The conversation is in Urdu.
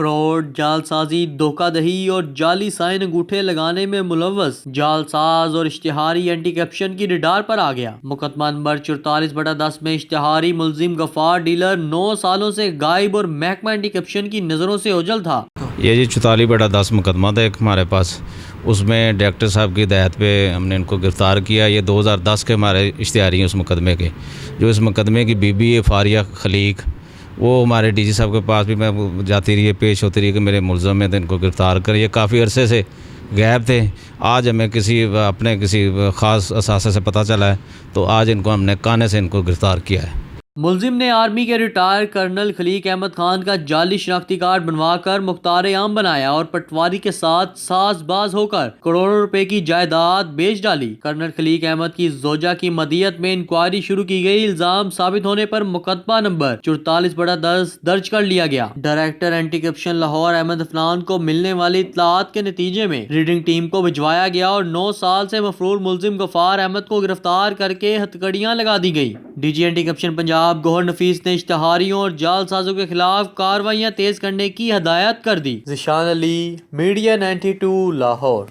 فراڈ، جعل سازی، دھوکہ دہی اور جعلی سائن انگوٹھے لگانے میں ملوث جعل ساز اور اشتہاری اینٹی کرپشن کی ریڈار پر آ گیا۔ مقدمہ نمبر 44/10 میں اشتہاری ملزم غفار ڈیلر 9 سالوں سے غائب اور محکمہ اینٹی کرپشن کی نظروں سے اوجھل تھا۔ یہ جی 44/10 مقدمہ تھا ایک ہمارے پاس، اس میں ڈائریکٹر صاحب کی ہدایت پہ ہم نے ان کو گرفتار کیا۔ یہ 2010 کے ہمارے اشتہاری ہیں اس مقدمے کے، جو اس مقدمے کی بی بی ہے فاریہ خلیق، وہ ہمارے ڈی جی صاحب کے پاس بھی میں جاتی رہی ہے، پیش ہوتی رہی ہے کہ میرے ملزم ہیں تو ان کو گرفتار کریں۔ یہ کافی عرصے سے غائب تھے، آج ہمیں اپنے کسی خاص اثاثے سے پتہ چلا ہے تو آج ان کو ہم نے کانے سے ان کو گرفتار کیا ہے۔ ملزم نے آرمی کے ریٹائر کرنل خلیق احمد خان کا جعلی شناختی کارڈ بنوا کر مختار عام بنایا اور پٹواری کے ساتھ ساز باز ہو کر کروڑوں روپے کی جائیداد بیچ ڈالی۔ کرنل خلیق احمد کی زوجہ کی مدیت میں انکوائری شروع کی گئی۔ الزام ثابت ہونے پر مقدمہ نمبر 44/10 درج کر لیا گیا۔ Director anti corruption Lahore Ahmad Afnan کو ملنے والی اطلاعات کے نتیجے میں ریڈنگ ٹیم کو بھجوایا گیا اور 9 سال سے مفرور ملزم غفار احمد کو گرفتار کر کے ہتھکڑیاں لگا دی گئی۔ D G anti corruption Punjab Gohar Nafees نے اشتہاریوں اور جعل سازوں کے خلاف کارروائیاں تیز کرنے کی ہدایت کر دی۔ ذیشان علی، میڈیا 92 لاہور۔